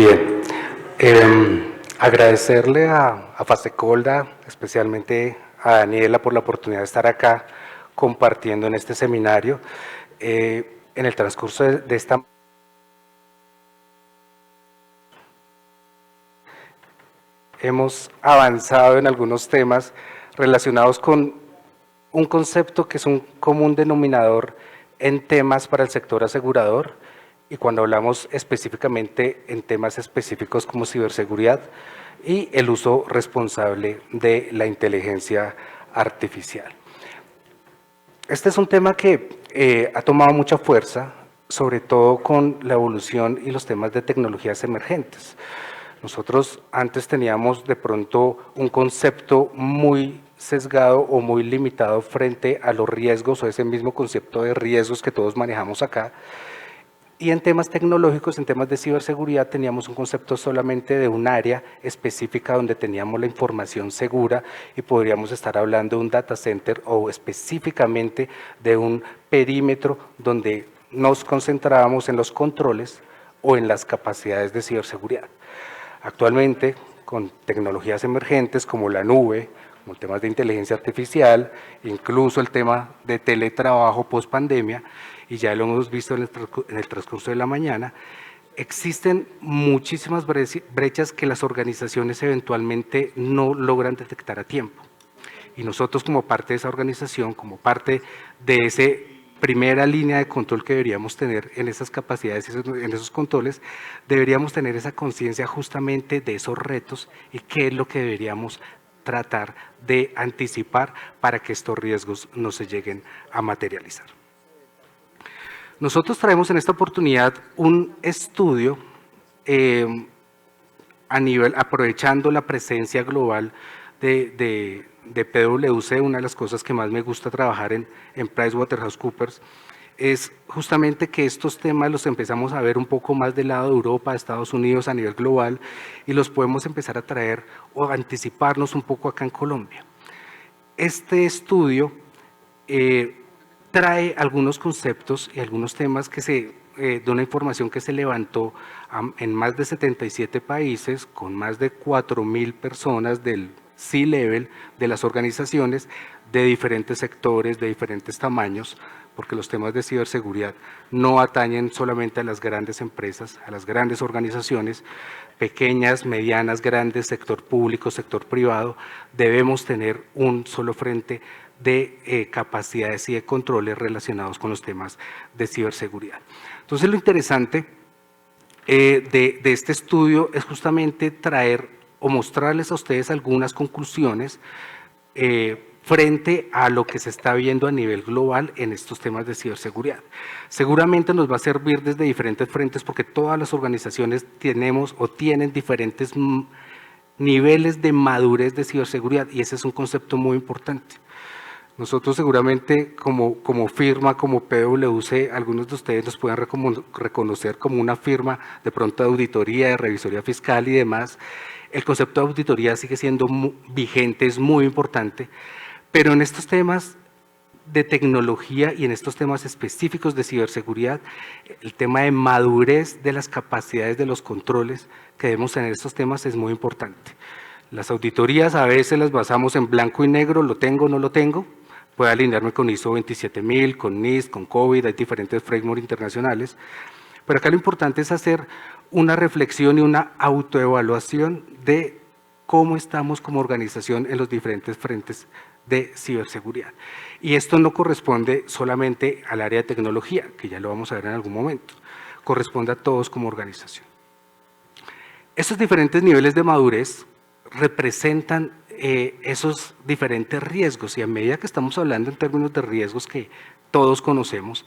Bien, agradecerle a Fasecolda, especialmente a Daniela por la oportunidad de estar acá compartiendo en este seminario. En el transcurso de esta hemos avanzado en algunos temas relacionados con un concepto que es un común denominador en temas para el sector asegurador, y cuando hablamos específicamente en temas específicos como ciberseguridad y el uso responsable de la inteligencia artificial. Este es un tema que ha tomado mucha fuerza, sobre todo con la evolución y los temas de tecnologías emergentes. Nosotros antes teníamos de pronto un concepto muy sesgado o muy limitado frente a los riesgos, o ese mismo concepto de riesgos que todos manejamos acá. Y en temas tecnológicos, en temas de ciberseguridad, teníamos un concepto solamente de un área específica donde teníamos la información segura y podríamos estar hablando de un data center o específicamente de un perímetro donde nos concentrábamos en los controles o en las capacidades de ciberseguridad. Actualmente, con tecnologías emergentes como la nube, como temas de inteligencia artificial, incluso el tema de teletrabajo post pandemia, y ya lo hemos visto en el transcurso de la mañana, existen muchísimas brechas que las organizaciones eventualmente no logran detectar a tiempo. Y nosotros, como parte de esa organización, como parte de esa primera línea de control que deberíamos tener en esas capacidades, en esos controles, deberíamos tener esa conciencia justamente de esos retos y qué es lo que deberíamos tratar de anticipar para que estos riesgos no se lleguen a materializar. Nosotros traemos en esta oportunidad un estudio aprovechando la presencia global de PwC. Una de las cosas que más me gusta trabajar en PricewaterhouseCoopers es justamente que estos temas los empezamos a ver un poco más del lado de Europa, de Estados Unidos, a nivel global, y los podemos empezar a traer o anticiparnos un poco acá en Colombia. Este estudio trae algunos conceptos y algunos temas de una información que se levantó en más de 77 países, con más de 4.000 personas del C-Level de las organizaciones, de diferentes sectores, de diferentes tamaños, porque los temas de ciberseguridad no atañen solamente a las grandes empresas, a las grandes organizaciones, pequeñas, medianas, grandes, sector público, sector privado. Debemos tener un solo frente de capacidades y de controles relacionados con los temas de ciberseguridad. Entonces, lo interesante de este estudio es justamente traer o mostrarles a ustedes algunas conclusiones frente a lo que se está viendo a nivel global en estos temas de ciberseguridad. Seguramente nos va a servir desde diferentes frentes, porque todas las organizaciones tenemos o tienen diferentes niveles de madurez de ciberseguridad, y ese es un concepto muy importante. Nosotros seguramente como firma, como PwC, algunos de ustedes nos pueden reconocer como una firma de pronto de auditoría, de revisoría fiscal y demás. El concepto de auditoría sigue siendo vigente, es muy importante, pero en estos temas de tecnología y en estos temas específicos de ciberseguridad, el tema de madurez de las capacidades de los controles que debemos tener en estos temas es muy importante. Las auditorías a veces las basamos en blanco y negro, lo tengo o no lo tengo. Puedo alinearme con ISO 27000, con NIST, con COVID, hay diferentes frameworks internacionales, pero acá lo importante es hacer una reflexión y una autoevaluación de cómo estamos como organización en los diferentes frentes de ciberseguridad. Y esto no corresponde solamente al área de tecnología, que ya lo vamos a ver en algún momento, corresponde a todos como organización. Estos diferentes niveles de madurez representan esos diferentes riesgos, y a medida que estamos hablando en términos de riesgos que todos conocemos,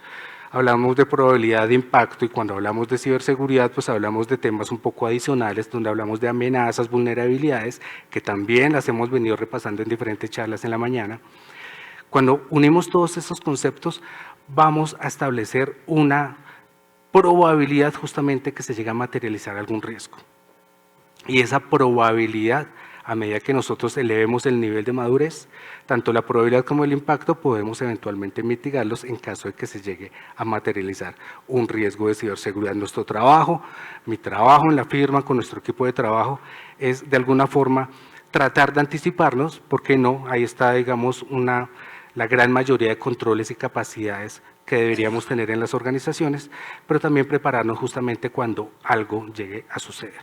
hablamos de probabilidad de impacto, y cuando hablamos de ciberseguridad, pues hablamos de temas un poco adicionales, donde hablamos de amenazas, vulnerabilidades, que también las hemos venido repasando en diferentes charlas en la mañana. Cuando unimos todos estos conceptos, vamos a establecer una probabilidad justamente que se llegue a materializar algún riesgo. Y esa probabilidad A medida que nosotros elevemos el nivel de madurez, tanto la probabilidad como el impacto podemos eventualmente mitigarlos en caso de que se llegue a materializar un riesgo de ciberseguridad. Nuestro trabajo, mi trabajo en la firma con nuestro equipo de trabajo es de alguna forma tratar de anticiparnos, porque no, ahí está, digamos, la gran mayoría de controles y capacidades que deberíamos tener en las organizaciones, pero también prepararnos justamente cuando algo llegue a suceder.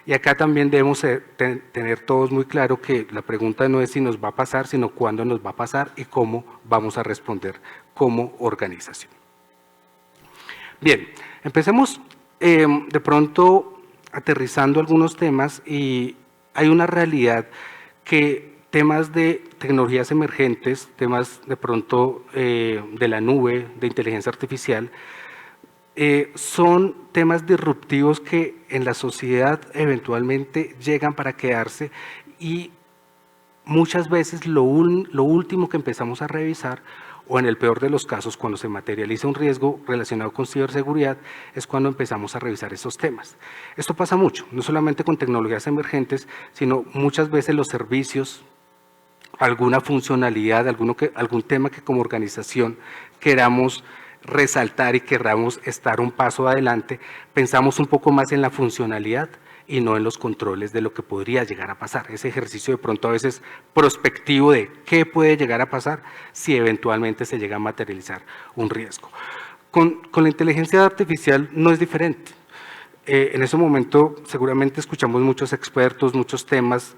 Y acá también debemos tener todos muy claro que la pregunta no es si nos va a pasar, sino cuándo nos va a pasar y cómo vamos a responder como organización. Bien, empecemos de pronto aterrizando algunos temas, y hay una realidad que temas de tecnologías emergentes, temas de pronto de la nube, de inteligencia artificial, son temas disruptivos que en la sociedad eventualmente llegan para quedarse, y muchas veces lo último que empezamos a revisar, o en el peor de los casos, cuando se materializa un riesgo relacionado con ciberseguridad, es cuando empezamos a revisar esos temas. Esto pasa mucho, no solamente con tecnologías emergentes, sino muchas veces los servicios, alguna funcionalidad, algún tema que como organización queramos resaltar y queramos estar un paso adelante, pensamos un poco más en la funcionalidad y no en los controles de lo que podría llegar a pasar. Ese ejercicio de pronto a veces prospectivo de qué puede llegar a pasar si eventualmente se llega a materializar un riesgo. Con la inteligencia artificial no es diferente. En ese momento seguramente escuchamos muchos expertos, muchos temas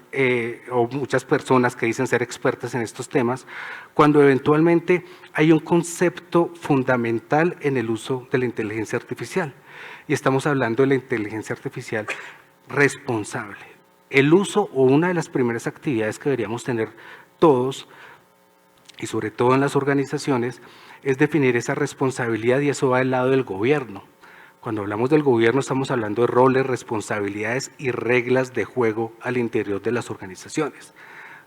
o muchas personas que dicen ser expertas en estos temas, cuando eventualmente hay un concepto fundamental en el uso de la inteligencia artificial. Y estamos hablando de la inteligencia artificial responsable. El uso, o una de las primeras actividades que deberíamos tener todos, y sobre todo en las organizaciones, es definir esa responsabilidad, y eso va del lado del gobierno. Cuando hablamos del gobierno estamos hablando de roles, responsabilidades y reglas de juego al interior de las organizaciones.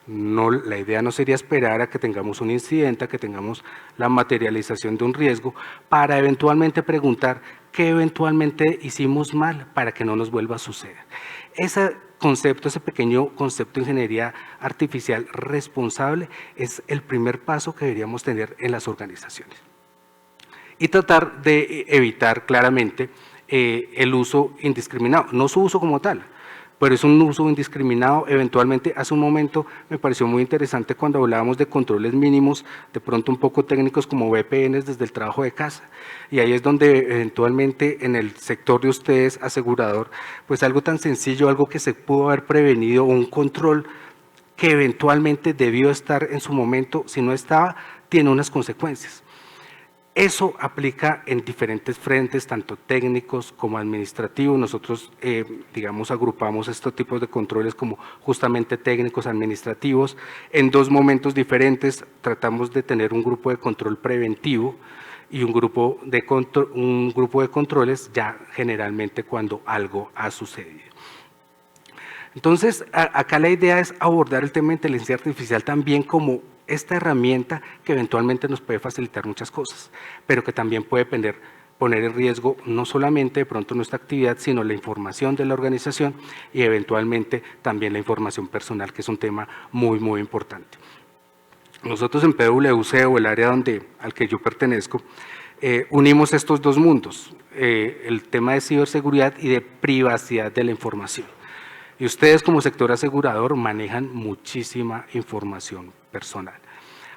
No, la idea no sería esperar a que tengamos un incidente, a que tengamos la materialización de un riesgo, para eventualmente preguntar qué eventualmente hicimos mal para que no nos vuelva a suceder. Ese concepto, ese pequeño concepto de ingeniería artificial responsable es el primer paso que deberíamos tener en las organizaciones. Y tratar de evitar claramente el uso indiscriminado, no su uso como tal, pero es un uso indiscriminado. Eventualmente, hace un momento me pareció muy interesante cuando hablábamos de controles mínimos, de pronto un poco técnicos como VPNs desde el trabajo de casa, y ahí es donde eventualmente en el sector de ustedes, asegurador, pues algo tan sencillo, algo que se pudo haber prevenido, un control que eventualmente debió estar en su momento, si no estaba, tiene unas consecuencias. Eso aplica en diferentes frentes, tanto técnicos como administrativos. Nosotros, digamos, agrupamos estos tipos de controles como justamente técnicos, administrativos. En dos momentos diferentes tratamos de tener un grupo de control preventivo y un grupo de controles ya generalmente cuando algo ha sucedido. Entonces, acá la idea es abordar el tema de inteligencia artificial también como esta herramienta que eventualmente nos puede facilitar muchas cosas, pero que también puede poner en riesgo no solamente de pronto nuestra actividad, sino la información de la organización y eventualmente también la información personal, que es un tema muy, muy importante. Nosotros en PwC, o el área al que yo pertenezco, unimos estos dos mundos, el tema de ciberseguridad y de privacidad de la información. Y ustedes como sector asegurador manejan muchísima información personal.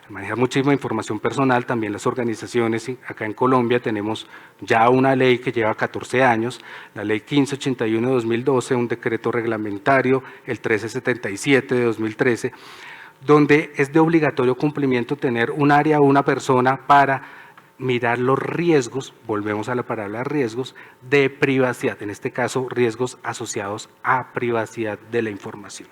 Al manejar muchísima información personal, también las organizaciones, acá en Colombia tenemos ya una ley que lleva 14 años, la ley 1581 de 2012, un decreto reglamentario, el 1377 de 2013, donde es de obligatorio cumplimiento tener un área o una persona para mirar los riesgos, volvemos a la palabra riesgos, de privacidad, en este caso riesgos asociados a privacidad de la información.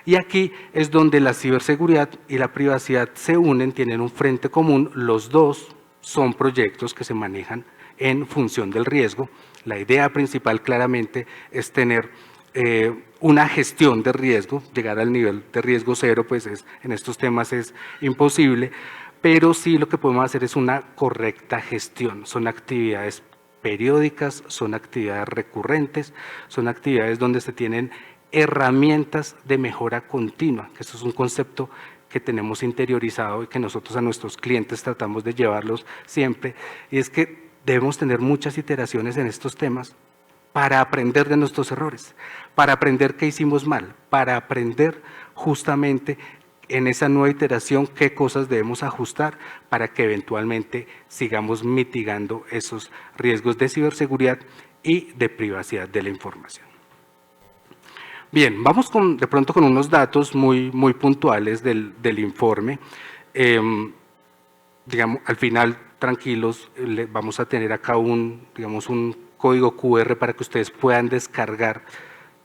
Y aquí es donde la ciberseguridad y la privacidad se unen, tienen un frente común, los dos son proyectos que se manejan en función del riesgo. La idea principal claramente es tener una gestión de riesgo, llegar al nivel de riesgo cero, pues en estos temas es imposible, pero sí lo que podemos hacer es una correcta gestión. Son actividades periódicas, son actividades recurrentes, son actividades donde se tienen herramientas de mejora continua, que eso es un concepto que tenemos interiorizado y que nosotros a nuestros clientes tratamos de llevarlos siempre, y es que debemos tener muchas iteraciones en estos temas para aprender de nuestros errores, para aprender qué hicimos mal, para aprender justamente en esa nueva iteración qué cosas debemos ajustar para que eventualmente sigamos mitigando esos riesgos de ciberseguridad y de privacidad de la información. Bien, vamos de pronto con unos datos muy puntuales del informe. Digamos, al final, tranquilos, vamos a tener acá un código QR para que ustedes puedan descargar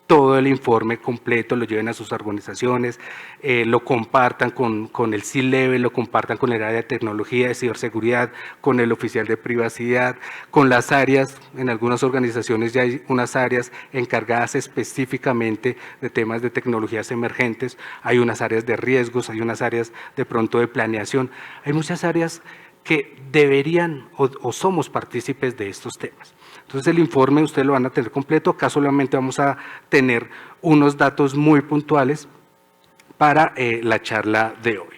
todo el informe completo, lo lleven a sus organizaciones, lo compartan con el C-Level, lo compartan con el área de tecnología, de ciberseguridad, con el oficial de privacidad, con las áreas. En algunas organizaciones ya hay unas áreas encargadas específicamente de temas de tecnologías emergentes, hay unas áreas de riesgos, hay unas áreas de pronto de planeación, hay muchas áreas que deberían o somos partícipes de estos temas. Entonces el informe ustedes lo van a tener completo, acá solamente vamos a tener unos datos muy puntuales para la charla de hoy.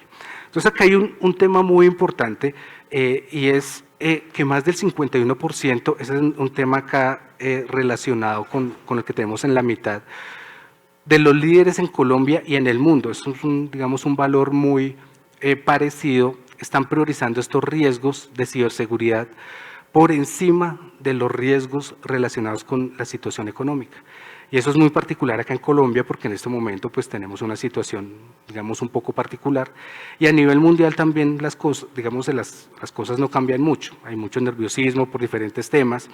Entonces acá hay un tema muy importante y es que más del 51%, ese es un tema acá relacionado con el que tenemos en la mitad, de los líderes en Colombia y en el mundo, eso es un valor muy parecido, están priorizando estos riesgos de ciberseguridad por encima de los riesgos relacionados con la situación económica. Y eso es muy particular acá en Colombia porque en este momento pues tenemos una situación, digamos, un poco particular. Y a nivel mundial también las cosas, digamos, las cosas no cambian mucho. Hay mucho nerviosismo por diferentes temas,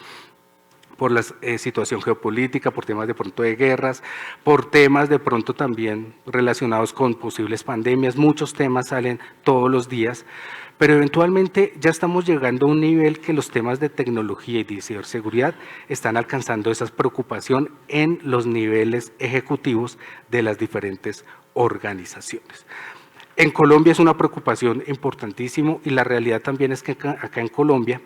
por la situación geopolítica, por temas de pronto de guerras, por temas de pronto también relacionados con posibles pandemias. Muchos temas salen todos los días, pero eventualmente ya estamos llegando a un nivel que los temas de tecnología y de ciberseguridad están alcanzando esa preocupación en los niveles ejecutivos de las diferentes organizaciones. En Colombia es una preocupación importantísimo y la realidad también es que acá en Colombia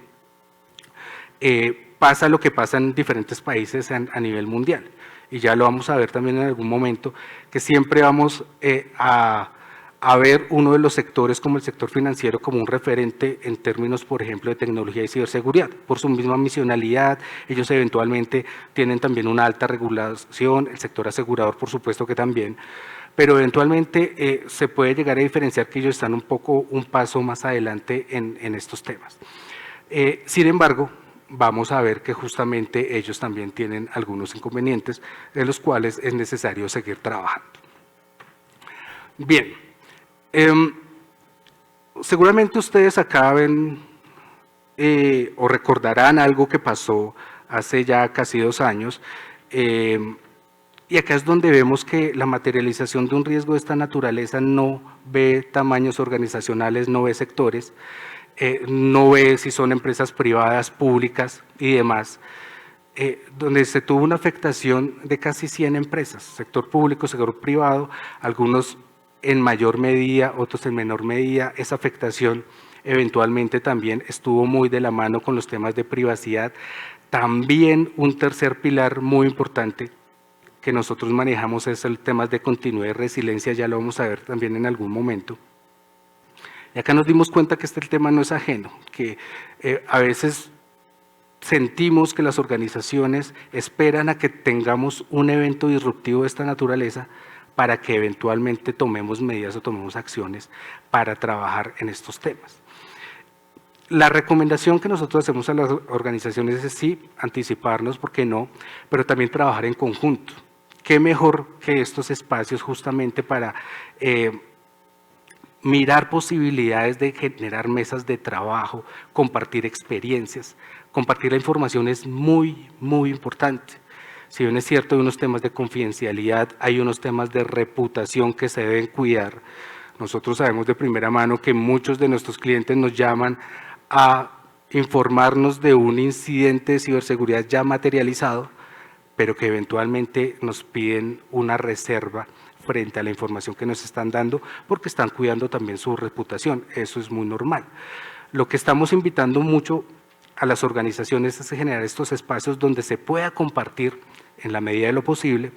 pasa lo que pasa en diferentes países a nivel mundial, y ya lo vamos a ver también en algún momento, que siempre vamos a ver uno de los sectores como el sector financiero como un referente en términos, por ejemplo, de tecnología y ciberseguridad, por su misma misionalidad. Ellos eventualmente tienen también una alta regulación, el sector asegurador por supuesto que también, pero eventualmente se puede llegar a diferenciar que ellos están un paso más adelante en estos temas. Sin embargo, vamos a ver que justamente ellos también tienen algunos inconvenientes de los cuales es necesario seguir trabajando. Bien, seguramente ustedes acá ven o recordarán algo que pasó hace ya casi 2 años, y acá es donde vemos que la materialización de un riesgo de esta naturaleza no ve tamaños organizacionales, no ve sectores, no ve si son empresas privadas, públicas y demás, donde se tuvo una afectación de casi 100 empresas, sector público, sector privado, algunos en mayor medida, otros en menor medida. Esa afectación eventualmente también estuvo muy de la mano con los temas de privacidad. También un tercer pilar muy importante que nosotros manejamos es el tema de continuidad y resiliencia, ya lo vamos a ver también en algún momento. Y acá nos dimos cuenta que este tema no es ajeno, que a veces sentimos que las organizaciones esperan a que tengamos un evento disruptivo de esta naturaleza para que eventualmente tomemos medidas o tomemos acciones para trabajar en estos temas. La recomendación que nosotros hacemos a las organizaciones es sí, anticiparnos, ¿por qué no?, pero también trabajar en conjunto. ¿Qué mejor que estos espacios justamente para mirar posibilidades de generar mesas de trabajo, compartir experiencias? Compartir la información es muy importante. Si bien es cierto, hay unos temas de confidencialidad, hay unos temas de reputación que se deben cuidar. Nosotros sabemos de primera mano que muchos de nuestros clientes nos llaman a informarnos de un incidente de ciberseguridad ya materializado, pero que eventualmente nos piden una reserva frente a la información que nos están dando porque están cuidando también su reputación. Eso es muy normal. Lo que estamos invitando mucho a las organizaciones es generar estos espacios donde se pueda compartir en la medida de lo posible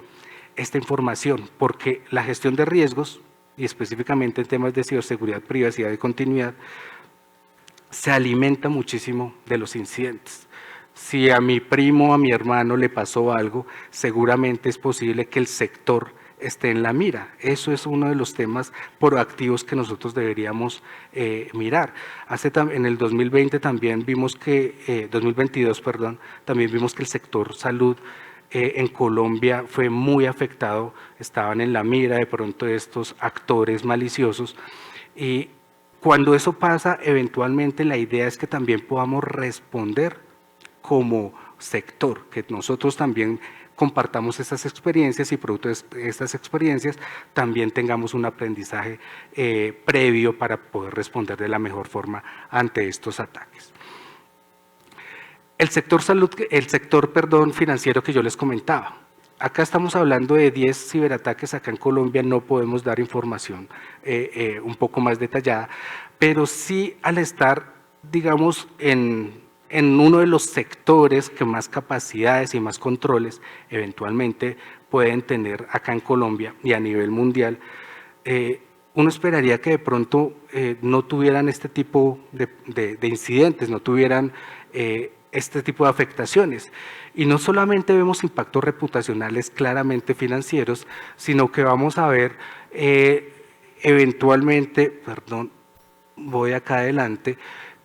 esta información, porque la gestión de riesgos, y específicamente en temas de ciberseguridad, privacidad y continuidad, se alimenta muchísimo de los incidentes. Si a mi primo o a mi hermano le pasó algo, seguramente es posible que el sector esté en la mira. Eso es uno de los temas proactivos que nosotros deberíamos mirar. En el 2020 también vimos que, 2022, perdón, también vimos que el sector salud en Colombia fue muy afectado, estaban en la mira de pronto estos actores maliciosos, y cuando eso pasa, eventualmente la idea es que también podamos responder como sector, que nosotros también compartamos estas experiencias y producto de estas experiencias también tengamos un aprendizaje previo para poder responder de la mejor forma ante estos ataques. El sector financiero que yo les comentaba. Acá estamos hablando de 10 ciberataques, acá en Colombia no podemos dar información un poco más detallada, pero sí al estar, digamos, en uno de los sectores que más capacidades y más controles eventualmente pueden tener acá en Colombia y a nivel mundial, uno esperaría que de pronto no tuvieran este tipo de incidentes, no tuvieran este tipo de afectaciones. Y no solamente vemos impactos reputacionales claramente financieros, sino que vamos a ver eventualmente, perdón, voy acá adelante,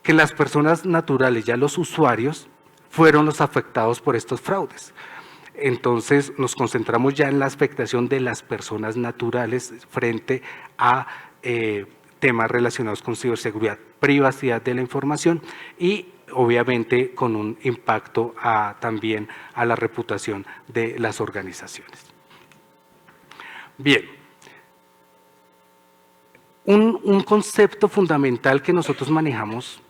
que las personas naturales, ya los usuarios, fueron los afectados por estos fraudes. Entonces nos concentramos ya en la afectación de las personas naturales frente a temas relacionados con ciberseguridad, privacidad de la información y obviamente con un impacto también a la reputación de las organizaciones. Bien, un concepto fundamental que nosotros manejamos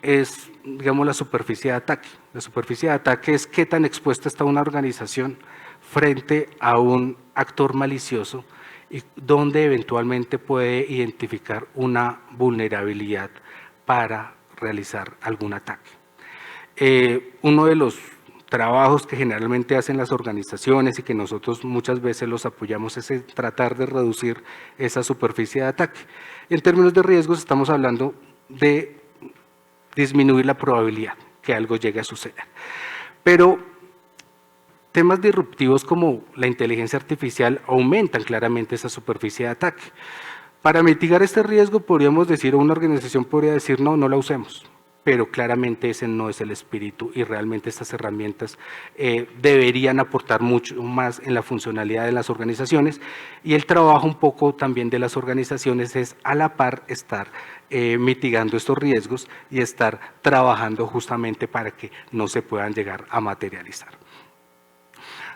es, digamos, la superficie de ataque. La superficie de ataque es qué tan expuesta está una organización frente a un actor malicioso y dónde eventualmente puede identificar una vulnerabilidad para realizar algún ataque. Uno de los trabajos que generalmente hacen las organizaciones y que nosotros muchas veces los apoyamos es tratar de reducir esa superficie de ataque. En términos de riesgos estamos hablando de disminuir la probabilidad que algo llegue a suceder. Pero temas disruptivos como la inteligencia artificial aumentan claramente esa superficie de ataque. Para mitigar este riesgo podríamos decir, o una organización podría decir, no la usemos, pero claramente ese no es el espíritu y realmente estas herramientas deberían aportar mucho más en la funcionalidad de las organizaciones y el trabajo un poco también de las organizaciones es a la par estar mitigando estos riesgos y estar trabajando justamente para que no se puedan llegar a materializar.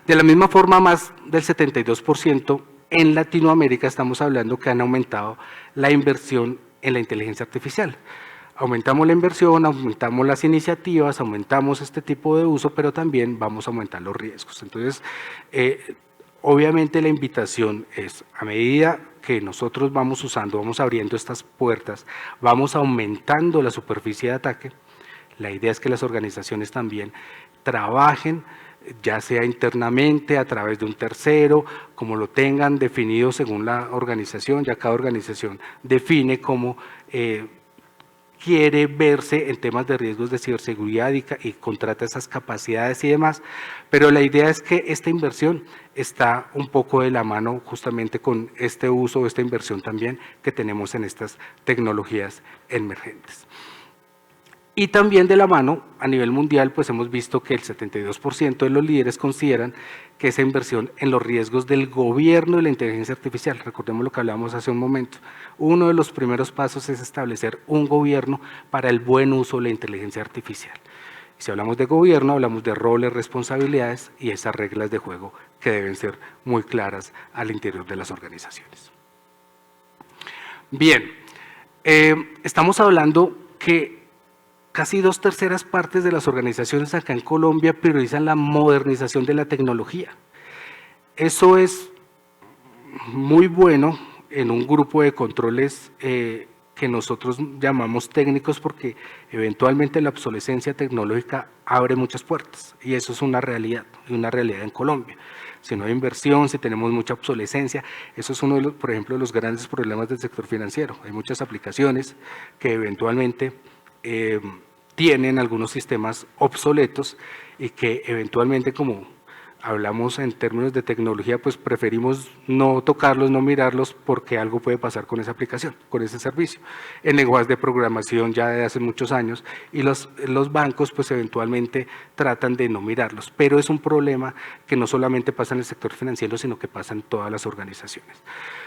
De la misma forma, más del 72% en Latinoamérica estamos hablando que han aumentado la inversión en la inteligencia artificial. Aumentamos la inversión, aumentamos las iniciativas, aumentamos este tipo de uso, pero también vamos a aumentar los riesgos. Entonces, obviamente la invitación es, a medida que nosotros vamos usando, vamos abriendo estas puertas, vamos aumentando la superficie de ataque, la idea es que las organizaciones también trabajen, ya sea internamente, a través de un tercero, como lo tengan definido según la organización, ya cada organización define cómo quiere verse en temas de riesgos de ciberseguridad y contrata esas capacidades y demás, pero la idea es que esta inversión está un poco de la mano justamente con este uso, esta inversión también que tenemos en estas tecnologías emergentes. Y también de la mano, a nivel mundial, pues hemos visto que el 72% de los líderes consideran que esa inversión en los riesgos del gobierno y la inteligencia artificial, recordemos lo que hablábamos hace un momento, uno de los primeros pasos es establecer un gobierno para el buen uso de la inteligencia artificial. Y si hablamos de gobierno, hablamos de roles, responsabilidades y esas reglas de juego que deben ser muy claras al interior de las organizaciones. Bien, estamos hablando que casi 2/3 partes de las organizaciones acá en Colombia priorizan la modernización de la tecnología. Eso es muy bueno en un grupo de controles que que nosotros llamamos técnicos porque eventualmente la obsolescencia tecnológica abre muchas puertas y eso es una realidad, y una realidad en Colombia. Si no hay inversión, si tenemos mucha obsolescencia, eso es uno de los, por ejemplo, de los grandes problemas del sector financiero. Hay muchas aplicaciones que eventualmente tienen algunos sistemas obsoletos y que eventualmente, como hablamos en términos de tecnología, pues preferimos no tocarlos, no mirarlos, porque algo puede pasar con esa aplicación, con ese servicio. En lenguajes de programación ya de hace muchos años, y los bancos pues eventualmente tratan de no mirarlos, pero es un problema que no solamente pasa en el sector financiero, sino que pasa en todas las organizaciones.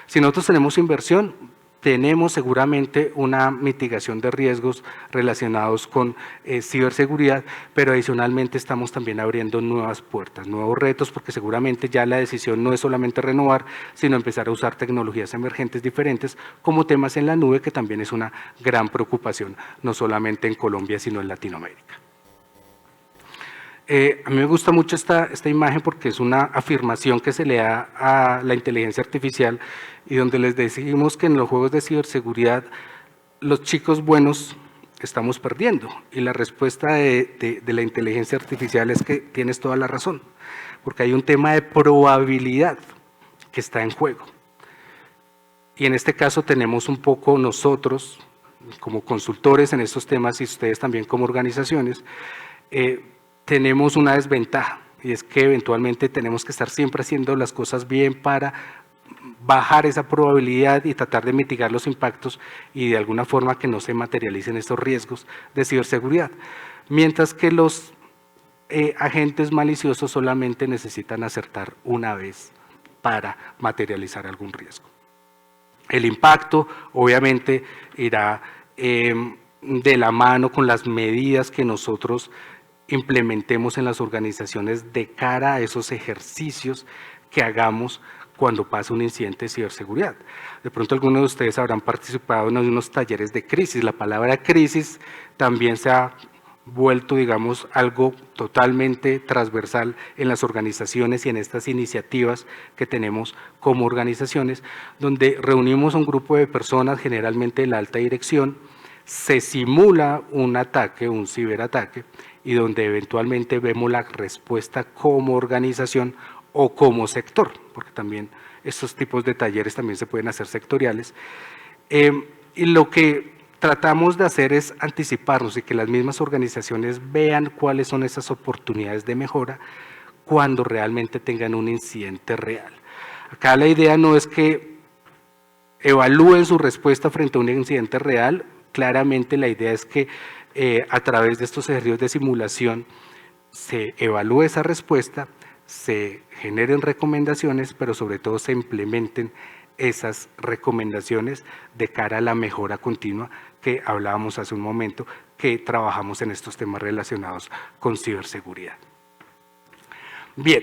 Si nosotros tenemos inversión, tenemos seguramente una mitigación de riesgos relacionados con ciberseguridad, pero adicionalmente estamos también abriendo nuevas puertas, nuevos retos, porque seguramente ya la decisión no es solamente renovar, sino empezar a usar tecnologías emergentes diferentes, como temas en la nube, que también es una gran preocupación, no solamente en Colombia, sino en Latinoamérica. A mí me gusta mucho esta imagen porque es una afirmación que se le da a la inteligencia artificial y donde les decimos que en los juegos de ciberseguridad los chicos buenos estamos perdiendo, y la respuesta de la inteligencia artificial es que tienes toda la razón, porque hay un tema de probabilidad que está en juego. Y en este caso tenemos un poco nosotros, como consultores en estos temas y ustedes también como organizaciones, tenemos una desventaja, y es que eventualmente tenemos que estar siempre haciendo las cosas bien para bajar esa probabilidad y tratar de mitigar los impactos y de alguna forma que no se materialicen estos riesgos de ciberseguridad. Mientras que los agentes maliciosos solamente necesitan acertar una vez para materializar algún riesgo. El impacto obviamente irá de la mano con las medidas que nosotros implementemos en las organizaciones de cara a esos ejercicios que hagamos cuando pasa un incidente de ciberseguridad. De pronto algunos de ustedes habrán participado en unos talleres de crisis. La palabra crisis también se ha vuelto, digamos, algo totalmente transversal en las organizaciones y en estas iniciativas que tenemos como organizaciones, donde reunimos a un grupo de personas, generalmente de la alta dirección, se simula un ataque, un ciberataque, y donde eventualmente vemos la respuesta como organización o como sector, porque también estos tipos de talleres también se pueden hacer sectoriales. Y lo que tratamos de hacer es anticiparnos y que las mismas organizaciones vean cuáles son esas oportunidades de mejora cuando realmente tengan un incidente real. Acá la idea no es que evalúen su respuesta frente a un incidente real, claramente la idea es que a través de estos ejercicios de simulación se evalúe esa respuesta, se generen recomendaciones, pero sobre todo se implementen esas recomendaciones de cara a la mejora continua que hablábamos hace un momento, que trabajamos en estos temas relacionados con ciberseguridad. Bien,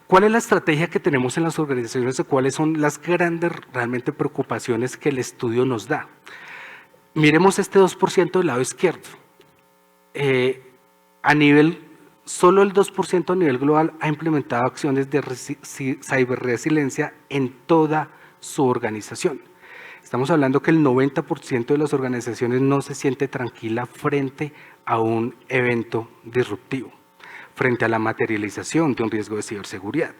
¿cuál es la estrategia que tenemos en las organizaciones? ¿Cuáles son las grandes realmente preocupaciones que el estudio nos da? Miremos este 2% del lado izquierdo. A nivel, solo el 2% a nivel global ha implementado acciones de ciberresiliencia en toda su organización. Estamos hablando que el 90% de las organizaciones no se siente tranquila frente a un evento disruptivo, frente a la materialización de un riesgo de ciberseguridad.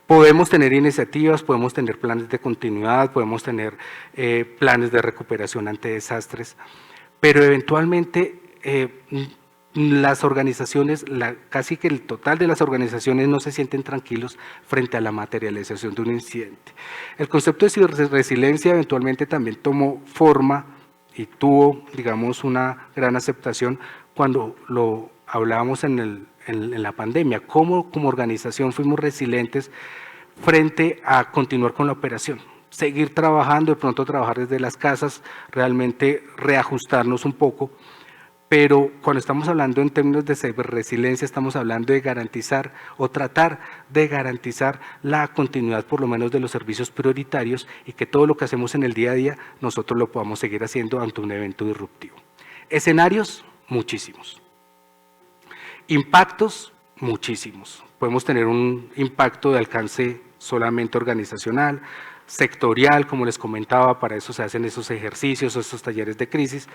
Podemos tener iniciativas, podemos tener planes de continuidad, podemos tener planes de recuperación ante desastres, pero eventualmente las organizaciones, casi que el total de las organizaciones no se sienten tranquilos frente a la materialización de un incidente. El concepto de ciberresiliencia eventualmente también tomó forma y tuvo, digamos, una gran aceptación cuando lo hablábamos en la pandemia, cómo como organización fuimos resilientes frente a continuar con la operación, seguir trabajando, de pronto trabajar desde las casas, realmente reajustarnos un poco, pero cuando estamos hablando en términos de ciberresiliencia estamos hablando de garantizar o tratar de garantizar la continuidad por lo menos de los servicios prioritarios y que todo lo que hacemos en el día a día nosotros lo podamos seguir haciendo ante un evento disruptivo. Escenarios, muchísimos. Impactos, muchísimos. Podemos tener un impacto de alcance solamente organizacional, sectorial, como les comentaba, para eso se hacen esos ejercicios o esos talleres de crisis,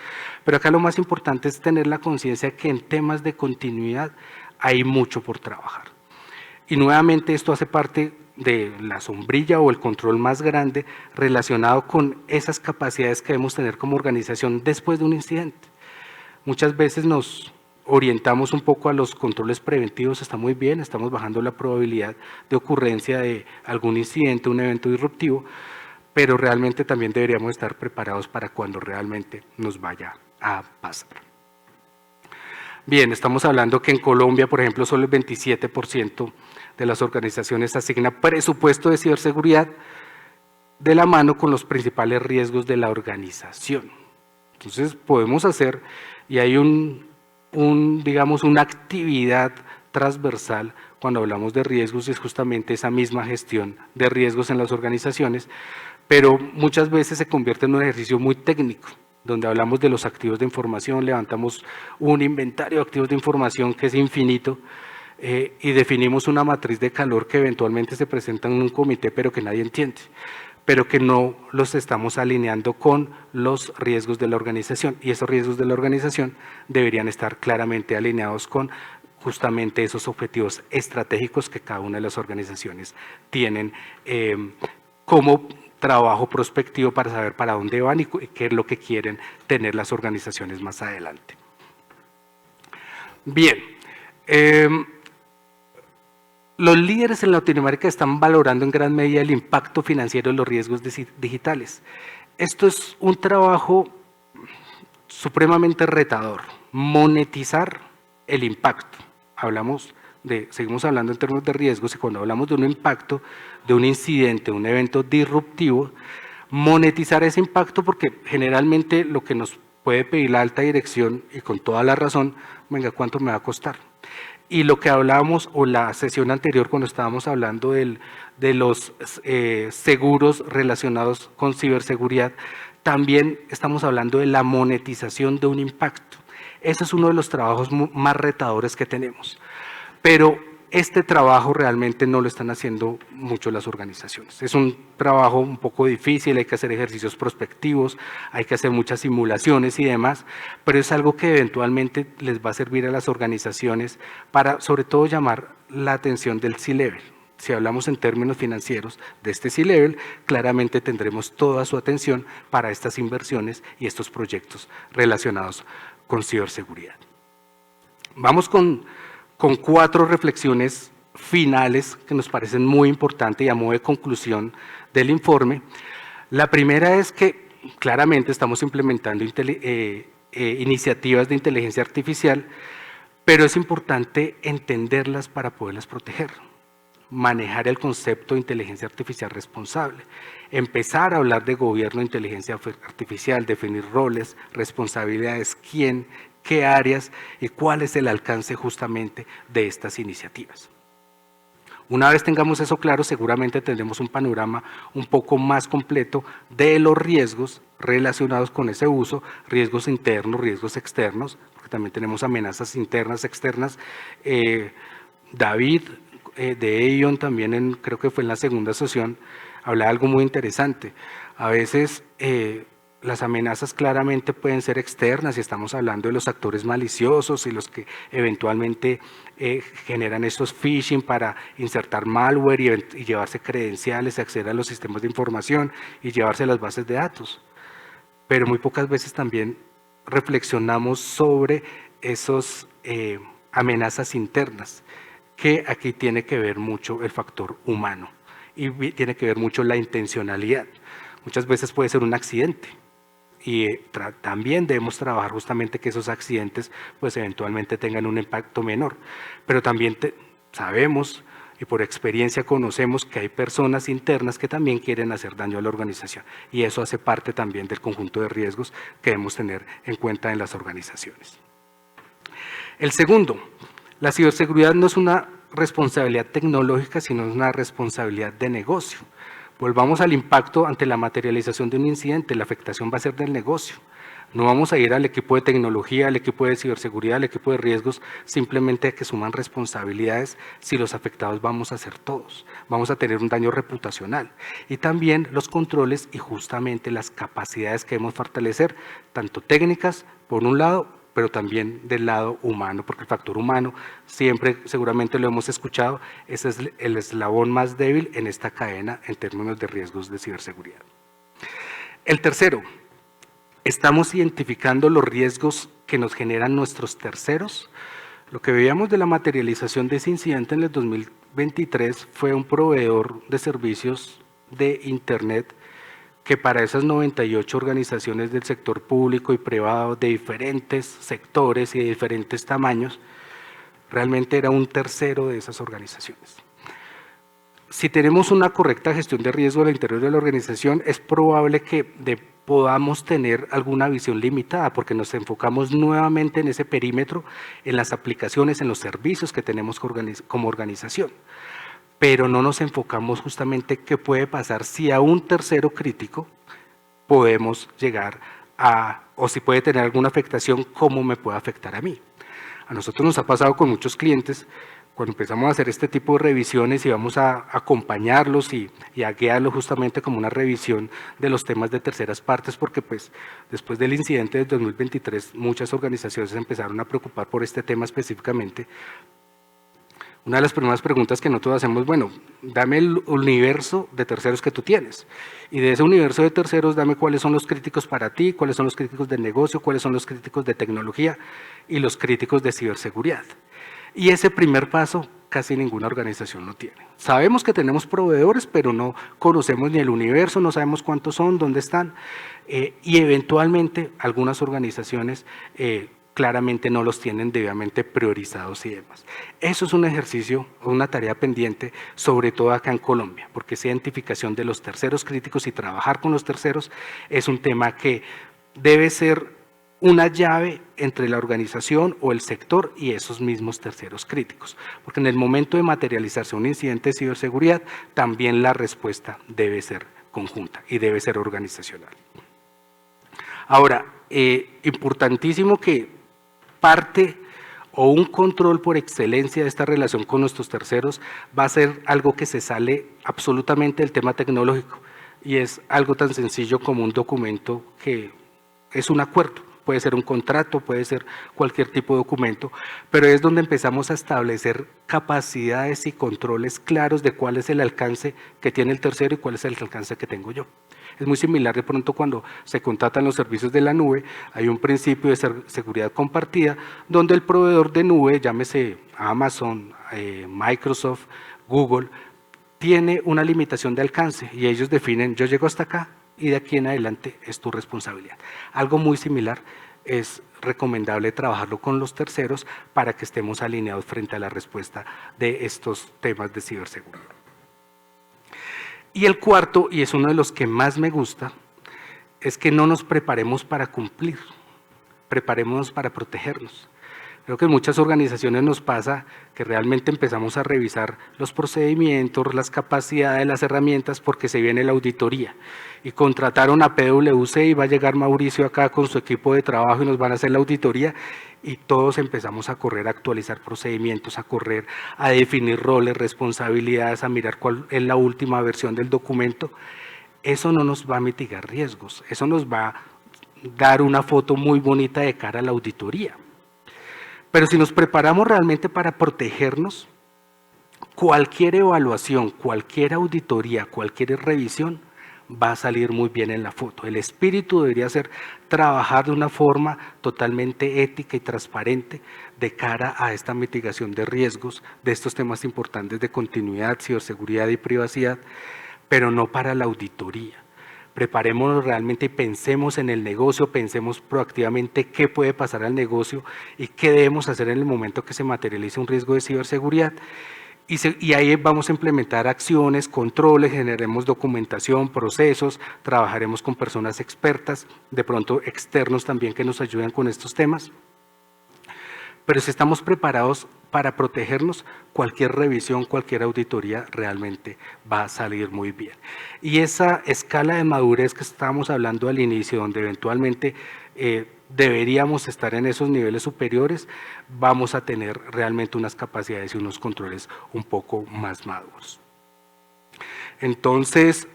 pero acá lo más importante es tener la conciencia que en temas de continuidad hay mucho por trabajar. Y nuevamente esto hace parte de la sombrilla o el control más grande relacionado con esas capacidades que debemos tener como organización después de un incidente. Muchas veces nos orientamos un poco a los controles preventivos, está muy bien, estamos bajando la probabilidad de ocurrencia de algún incidente, un evento disruptivo, pero realmente también deberíamos estar preparados para cuando realmente nos vaya a pasar. Bien, estamos hablando que en Colombia, por ejemplo, solo el 27% de las organizaciones asigna presupuesto de ciberseguridad de la mano con los principales riesgos de la organización. Entonces, podemos hacer, y hay digamos, una actividad transversal cuando hablamos de riesgos, es justamente esa misma gestión de riesgos en las organizaciones, pero muchas veces se convierte en un ejercicio muy técnico, donde hablamos de los activos de información, levantamos un inventario de activos de información que es infinito, y definimos una matriz de calor que eventualmente se presenta en un comité, pero que nadie entiende, pero que no los estamos alineando con los riesgos de la organización, y esos riesgos de la organización deberían estar claramente alineados con justamente esos objetivos estratégicos que cada una de las organizaciones tienen como trabajo prospectivo para saber para dónde van y qué es lo que quieren tener las organizaciones más adelante. Bien, los líderes en Latinoamérica están valorando en gran medida el impacto financiero de los riesgos digitales. Esto es un trabajo supremamente retador, monetizar el impacto. Seguimos hablando en términos de riesgos, y cuando hablamos de un impacto, de un incidente, un evento disruptivo, monetizar ese impacto, porque generalmente lo que nos puede pedir la alta dirección, y con toda la razón, venga, ¿cuánto me va a costar? Y lo que hablábamos, o la sesión anterior cuando estábamos hablando de los seguros relacionados con ciberseguridad, también estamos hablando de la monetización de un impacto. Ese es uno de los trabajos más retadores que tenemos, pero este trabajo realmente no lo están haciendo mucho las organizaciones. Es un trabajo un poco difícil, hay que hacer ejercicios prospectivos, hay que hacer muchas simulaciones y demás, pero es algo que eventualmente les va a servir a las organizaciones para, sobre todo, llamar la atención del C-Level. Si hablamos en términos financieros de este C-Level, claramente tendremos toda su atención para estas inversiones y estos proyectos relacionados con ciberseguridad. Vamos con 4 reflexiones finales que nos parecen muy importantes y a modo de conclusión del informe. La primera es que claramente estamos implementando iniciativas de inteligencia artificial, pero es importante entenderlas para poderlas proteger, manejar el concepto de inteligencia artificial responsable, empezar a hablar de gobierno de inteligencia artificial, definir roles, responsabilidades, quién, qué áreas y cuál es el alcance justamente de estas iniciativas. Una vez tengamos eso claro, seguramente tendremos un panorama un poco más completo de los riesgos relacionados con ese uso, riesgos internos, riesgos externos, porque también tenemos amenazas internas, externas. David de Eion también, creo que fue en la segunda sesión, hablaba algo muy interesante. A veces las amenazas claramente pueden ser externas, y estamos hablando de los actores maliciosos y los que eventualmente generan estos phishing para insertar malware y llevarse credenciales, acceder a los sistemas de información y llevarse las bases de datos. Pero muy pocas veces también reflexionamos sobre esas amenazas internas, que aquí tiene que ver mucho el factor humano y tiene que ver mucho la intencionalidad. Muchas veces puede ser un accidente, y también debemos trabajar justamente que esos accidentes pues eventualmente tengan un impacto menor, pero también sabemos y por experiencia conocemos que hay personas internas que también quieren hacer daño a la organización, y eso hace parte también del conjunto de riesgos que debemos tener en cuenta en las organizaciones. El segundo, la ciberseguridad no es una responsabilidad tecnológica, sino es una responsabilidad de negocio. Volvamos al impacto ante la materialización de un incidente, la afectación va a ser del negocio, No vamos a ir al equipo de tecnología, al equipo de ciberseguridad, al equipo de riesgos, simplemente a que suman responsabilidades si los afectados vamos a ser todos. Vamos a tener un daño reputacional. Y también los controles y justamente las capacidades que debemos fortalecer, tanto técnicas, por un lado, pero también del lado humano, porque el factor humano, siempre seguramente lo hemos escuchado, ese es el eslabón más débil en esta cadena en términos de riesgos de ciberseguridad. El tercero, estamos identificando los riesgos que nos generan nuestros terceros. Lo que veíamos de la materialización de ese incidente en el 2023 fue un proveedor de servicios de Internet que para esas 98 organizaciones del sector público y privado de diferentes sectores y de diferentes tamaños, realmente era un tercero de esas organizaciones. Si tenemos una correcta gestión de riesgo al interior de la organización, es probable que podamos tener alguna visión limitada, porque nos enfocamos nuevamente en ese perímetro, en las aplicaciones, en los servicios que tenemos como organización. Pero no nos enfocamos justamente qué puede pasar si a un tercero crítico podemos llegar a, o si puede tener alguna afectación, cómo me puede afectar a mí. A nosotros nos ha pasado con muchos clientes, cuando empezamos a hacer este tipo de revisiones y vamos a acompañarlos y a guiarlos justamente como una revisión de los temas de terceras partes, porque pues después del incidente del 2023 muchas organizaciones se empezaron a preocupar por este tema específicamente. Una de las primeras preguntas que nosotros hacemos, bueno, dame el universo de terceros que tú tienes y de ese universo de terceros dame cuáles son los críticos para ti, cuáles son los críticos del negocio, cuáles son los críticos de tecnología y los críticos de ciberseguridad. Y ese primer paso casi ninguna organización lo tiene. Sabemos que tenemos proveedores, pero no conocemos ni el universo, no sabemos cuántos son, dónde están y eventualmente algunas organizaciones claramente no los tienen debidamente priorizados y demás. Eso es un ejercicio, una tarea pendiente, sobre todo acá en Colombia, porque esa identificación de los terceros críticos y trabajar con los terceros es un tema que debe ser una llave entre la organización o el sector y esos mismos terceros críticos, porque en el momento de materializarse un incidente de ciberseguridad, también la respuesta debe ser conjunta y debe ser organizacional. Ahora, importantísimo que parte o un control por excelencia de esta relación con nuestros terceros va a ser algo que se sale absolutamente del tema tecnológico y es algo tan sencillo como un documento que es un acuerdo, puede ser un contrato, puede ser cualquier tipo de documento, pero es donde empezamos a establecer capacidades y controles claros de cuál es el alcance que tiene el tercero y cuál es el alcance que tengo yo. Es muy similar de pronto cuando se contratan los servicios de la nube, hay un principio de seguridad compartida donde el proveedor de nube, llámese Amazon, Microsoft, Google, tiene una limitación de alcance y ellos definen, yo llego hasta acá y de aquí en adelante es tu responsabilidad. Algo muy similar es recomendable trabajarlo con los terceros para que estemos alineados frente a la respuesta de estos temas de ciberseguridad. Y el cuarto, y es uno de los que más me gusta, es que no nos preparemos para cumplir, preparémonos para protegernos. Creo que en muchas organizaciones nos pasa que realmente empezamos a revisar los procedimientos, las capacidades, las herramientas, porque se viene la auditoría. Y contrataron a PwC y va a llegar Mauricio acá con su equipo de trabajo y nos van a hacer la auditoría y todos empezamos a correr, a actualizar procedimientos, a correr, a definir roles, responsabilidades, a mirar cuál es la última versión del documento. Eso no nos va a mitigar riesgos, eso nos va a dar una foto muy bonita de cara a la auditoría. Pero si nos preparamos realmente para protegernos, cualquier evaluación, cualquier auditoría, cualquier revisión va a salir muy bien en la foto. El espíritu debería ser trabajar de una forma totalmente ética y transparente de cara a esta mitigación de riesgos, de estos temas importantes de continuidad, ciberseguridad y privacidad, pero no para la auditoría. Preparémonos realmente y pensemos en el negocio, pensemos proactivamente qué puede pasar al negocio y qué debemos hacer en el momento que se materialice un riesgo de ciberseguridad. Y ahí vamos a implementar acciones, controles, generemos documentación, procesos, trabajaremos con personas expertas, de pronto externos también que nos ayuden con estos temas. Pero si estamos preparados para protegernos, cualquier revisión, cualquier auditoría realmente va a salir muy bien. Y esa escala de madurez que estábamos hablando al inicio, donde eventualmente deberíamos estar en esos niveles superiores, vamos a tener realmente unas capacidades y unos controles un poco más maduros. Entonces,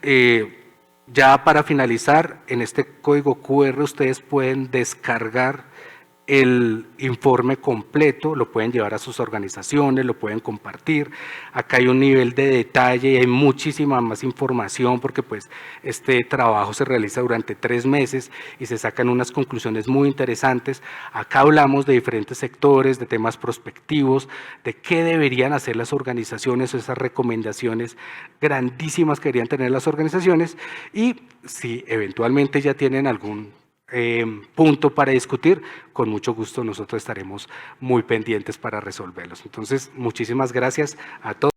ya para finalizar, en este código QR ustedes pueden descargar el informe completo, lo pueden llevar a sus organizaciones, lo pueden compartir. Acá hay un nivel de detalle y hay muchísima más información porque pues este trabajo se realiza durante 3 meses y se sacan unas conclusiones muy interesantes. Acá hablamos de diferentes sectores, de temas prospectivos, de qué deberían hacer las organizaciones, esas recomendaciones grandísimas que deberían tener las organizaciones, y si eventualmente ya tienen algún punto para discutir, con mucho gusto nosotros estaremos muy pendientes para resolverlos. Entonces, muchísimas gracias a todos.